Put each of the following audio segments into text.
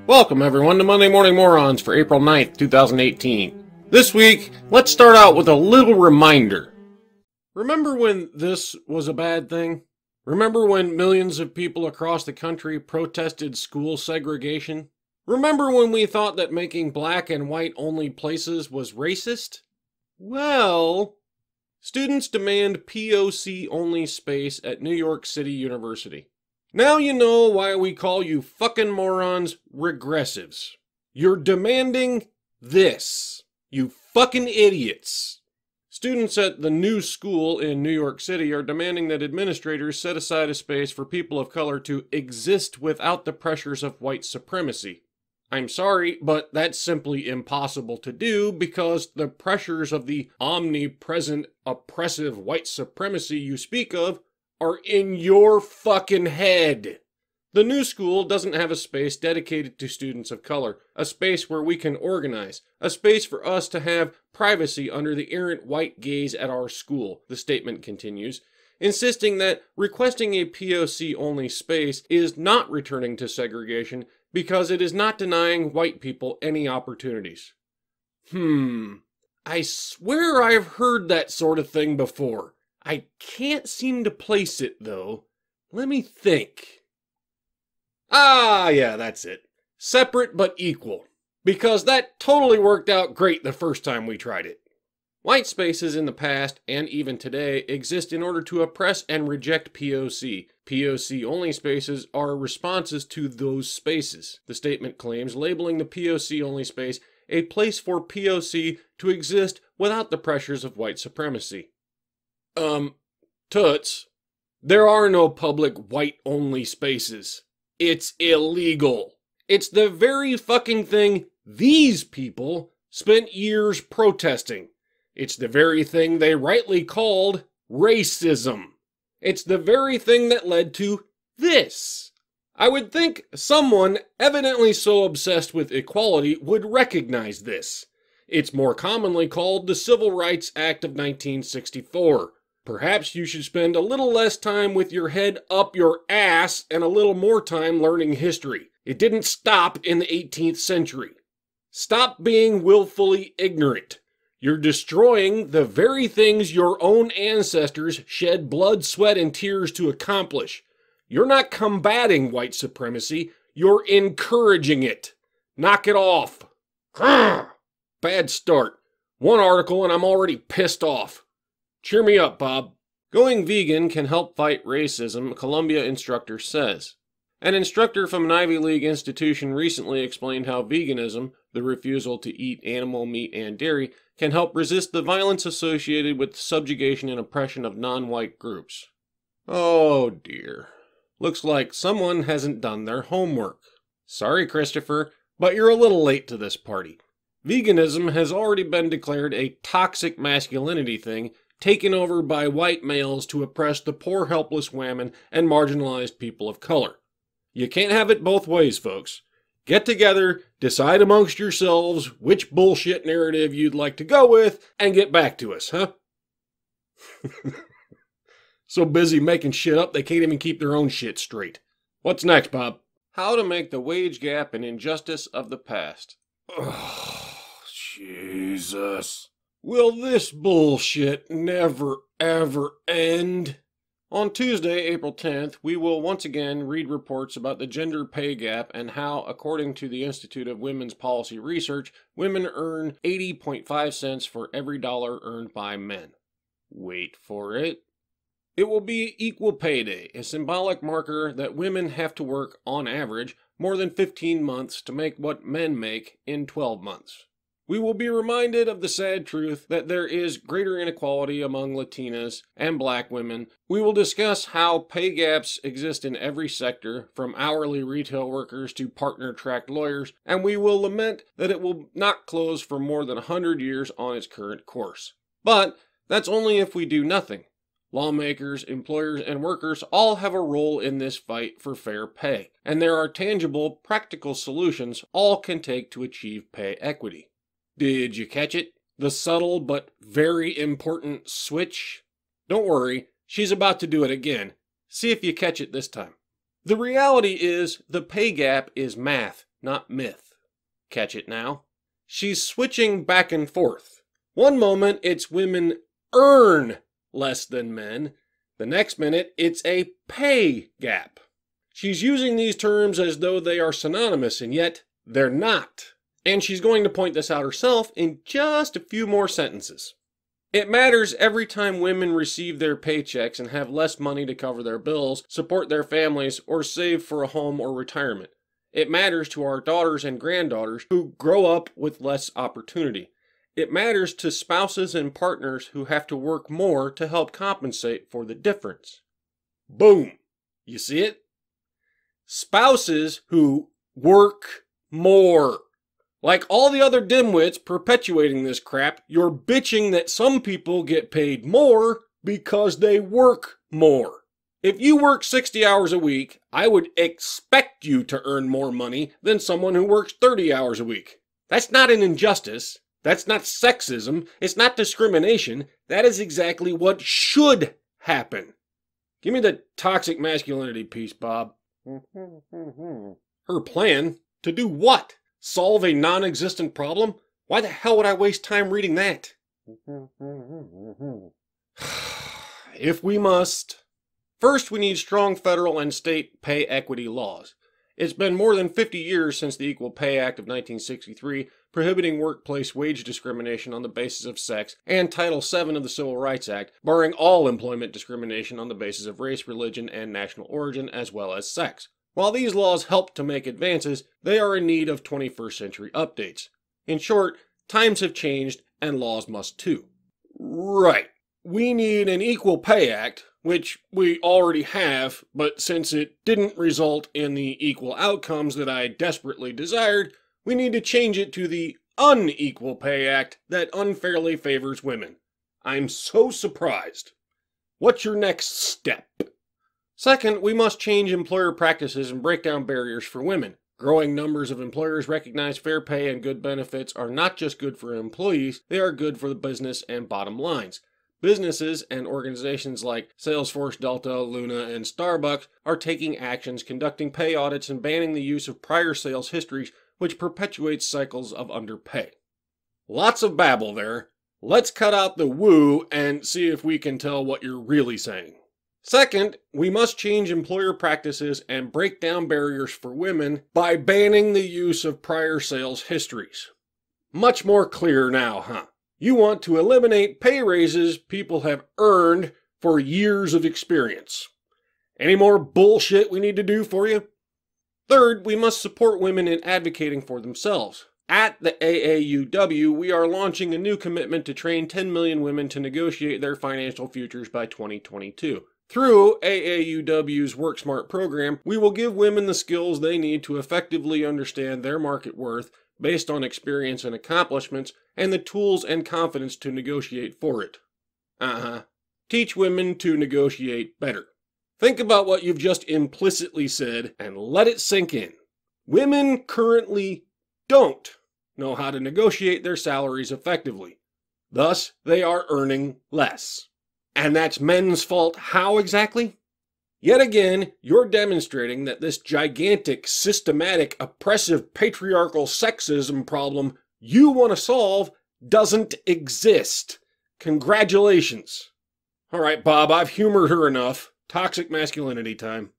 Welcome everyone to Monday Morning Morons for April 9th, 2018. This week, let's start out with a little reminder. Remember when this was a bad thing? Remember when millions of people across the country protested school segregation? Remember when we thought that making black and white only places was racist? Well, students demand POC only space at New York City University. Now you know why we call you fucking morons regressives. You're demanding this. You fucking idiots. Students at the new school in New York City are demanding that administrators set aside a space for people of color to exist without the pressures of white supremacy. I'm sorry, but that's simply impossible to do because the pressures of the omnipresent oppressive white supremacy you speak of are in your fucking head. The new school doesn't have a space dedicated to students of color, a space where we can organize, a space for us to have privacy under the errant white gaze at our school, the statement continues, insisting that requesting a POC-only space is not returning to segregation because it is not denying white people any opportunities. I swear I've heard that sort of thing before. I can't seem to place it, though. Let me think. Ah, yeah, that's it. Separate but equal. Because that totally worked out great the first time we tried it. White spaces in the past, and even today, exist in order to oppress and reject POC. POC-only spaces are responses to those spaces, the statement claims, labeling the POC-only space a place for POC to exist without the pressures of white supremacy. Toots, there are no public white-only spaces. It's illegal. It's the very fucking thing these people spent years protesting. It's the very thing they rightly called racism. It's the very thing that led to this. I would think someone evidently so obsessed with equality would recognize this. It's more commonly called the Civil Rights Act of 1964. Perhaps you should spend a little less time with your head up your ass and a little more time learning history. It didn't stop in the 18th century. Stop being willfully ignorant. You're destroying the very things your own ancestors shed blood, sweat, and tears to accomplish. You're not combating white supremacy, you're encouraging it. Knock it off. Bad start. One article and I'm already pissed off. Cheer me up, Bob. Going vegan can help fight racism, a Columbia instructor says. An instructor from an Ivy League institution recently explained how veganism, the refusal to eat animal meat and dairy, can help resist the violence associated with the subjugation and oppression of non-white groups. Oh dear. Looks like someone hasn't done their homework. Sorry, Christopher, but you're a little late to this party. Veganism has already been declared a toxic masculinity thing taken over by white males to oppress the poor, helpless women and marginalized people of color. You can't have it both ways, folks. Get together, decide amongst yourselves which bullshit narrative you'd like to go with, and get back to us, huh? So busy making shit up they can't even keep their own shit straight. What's next, Bob? How to make the wage gap an injustice of the past. Oh, Jesus. Will this bullshit never, ever end? On Tuesday, April 10th, we will once again read reports about the gender pay gap and how, according to the Institute of Women's Policy Research, women earn 80.5 cents for every dollar earned by men. Wait for it. It will be Equal Pay Day, a symbolic marker that women have to work, on average, more than 15 months to make what men make in 12 months. We will be reminded of the sad truth that there is greater inequality among Latinas and black women. We will discuss how pay gaps exist in every sector, from hourly retail workers to partner-tracked lawyers, and we will lament that it will not close for more than 100 years on its current course. But that's only if we do nothing. Lawmakers, employers, and workers all have a role in this fight for fair pay, and there are tangible, practical solutions all can take to achieve pay equity. Did you catch it? The subtle but very important switch? Don't worry, she's about to do it again. See if you catch it this time. The reality is the pay gap is math, not myth. Catch it now? She's switching back and forth. One moment it's women earn less than men. The next minute it's a pay gap. She's using these terms as though they are synonymous, and yet they're not. And she's going to point this out herself in just a few more sentences. It matters every time women receive their paychecks and have less money to cover their bills, support their families, or save for a home or retirement. It matters to our daughters and granddaughters who grow up with less opportunity. It matters to spouses and partners who have to work more to help compensate for the difference. Boom! You see it? Spouses who work more. Like all the other dimwits perpetuating this crap, you're bitching that some people get paid more because they work more. If you work 60 hours a week, I would expect you to earn more money than someone who works 30 hours a week. That's not an injustice. That's not sexism. It's not discrimination. That is exactly what should happen. Give me the toxic masculinity piece, Bob. Her plan? To do what? Solve a non-existent problem? Why the hell would I waste time reading that? If we must. First, we need strong federal and state pay equity laws. It's been more than 50 years since the Equal Pay Act of 1963, prohibiting workplace wage discrimination on the basis of sex, and Title VII of the Civil Rights Act, barring all employment discrimination on the basis of race, religion, and national origin, as well as sex. While these laws help to make advances, they are in need of 21st century updates. In short, times have changed, and laws must too. Right. We need an Equal Pay Act, which we already have, but since it didn't result in the equal outcomes that I desperately desired, we need to change it to the Unequal Pay Act that unfairly favors women. I'm so surprised. What's your next step? Second, we must change employer practices and break down barriers for women. Growing numbers of employers recognize fair pay and good benefits are not just good for employees, they are good for the business and bottom lines. Businesses and organizations like Salesforce, Delta, Luna, and Starbucks are taking actions, conducting pay audits, and banning the use of prior sales histories, which perpetuates cycles of underpay. Lots of babble there. Let's cut out the woo and see if we can tell what you're really saying. Second, we must change employer practices and break down barriers for women by banning the use of prior sales histories. Much more clear now, huh? You want to eliminate pay raises people have earned for years of experience. Any more bullshit we need to do for you? Third, we must support women in advocating for themselves. At the AAUW, we are launching a new commitment to train 10 million women to negotiate their financial futures by 2022. Through AAUW's Work Smart program, we will give women the skills they need to effectively understand their market worth based on experience and accomplishments, and the tools and confidence to negotiate for it. Teach women to negotiate better. Think about what you've just implicitly said and let it sink in. Women currently don't know how to negotiate their salaries effectively. Thus, they are earning less. And that's men's fault how exactly? Yet again, you're demonstrating that this gigantic, systematic, oppressive, patriarchal sexism problem you want to solve doesn't exist. Congratulations. All right, Bob, I've humored her enough. Toxic masculinity time.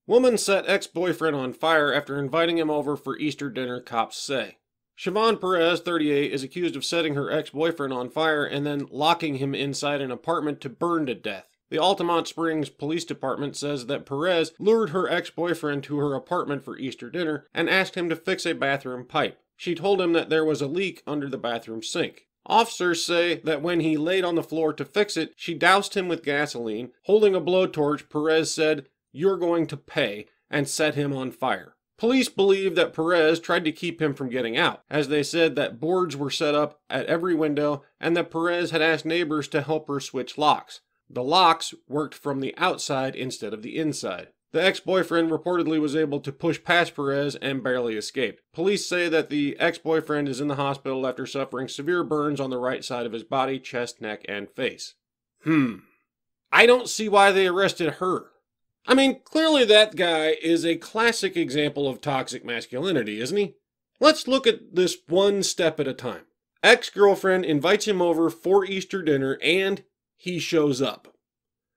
Woman set ex-boyfriend on fire after inviting him over for Easter dinner, cops say. Siobhan Perez, 38, is accused of setting her ex-boyfriend on fire and then locking him inside an apartment to burn to death. The Altamont Springs Police Department says that Perez lured her ex-boyfriend to her apartment for Easter dinner and asked him to fix a bathroom pipe. She told him that there was a leak under the bathroom sink. Officers say that when he laid on the floor to fix it, she doused him with gasoline. Holding a blowtorch, Perez said, "You're going to pay," and set him on fire. Police believe that Perez tried to keep him from getting out, as they said that boards were set up at every window and that Perez had asked neighbors to help her switch locks. The locks worked from the outside instead of the inside. The ex-boyfriend reportedly was able to push past Perez and barely escaped. Police say that the ex-boyfriend is in the hospital after suffering severe burns on the right side of his body, chest, neck, and face. I don't see why they arrested her. I mean, clearly that guy is a classic example of toxic masculinity, isn't he? Let's look at this one step at a time. Ex-girlfriend invites him over for Easter dinner and he shows up.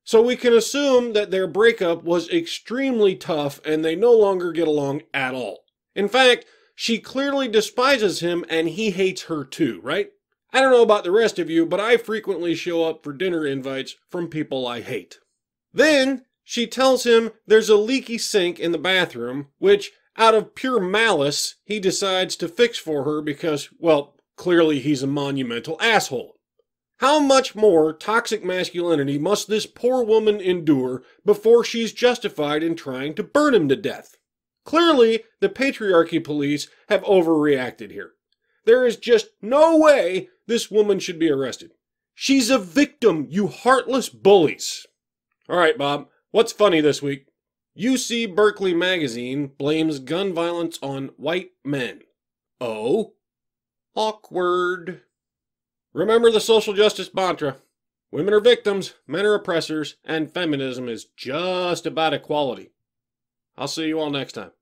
So we can assume that their breakup was extremely tough and they no longer get along at all. In fact, she clearly despises him and he hates her too, right? I don't know about the rest of you, but I frequently show up for dinner invites from people I hate. Then she tells him there's a leaky sink in the bathroom, which, out of pure malice, he decides to fix for her because, well, clearly he's a monumental asshole. How much more toxic masculinity must this poor woman endure before she's justified in trying to burn him to death? Clearly, the patriarchy police have overreacted here. There is just no way this woman should be arrested. She's a victim, you heartless bullies. All right, Bob, what's funny this week? UC Berkeley magazine blames gun violence on white men. Oh? Awkward. Remember the social justice mantra. Women are victims, men are oppressors, and feminism is just about equality. I'll see you all next time.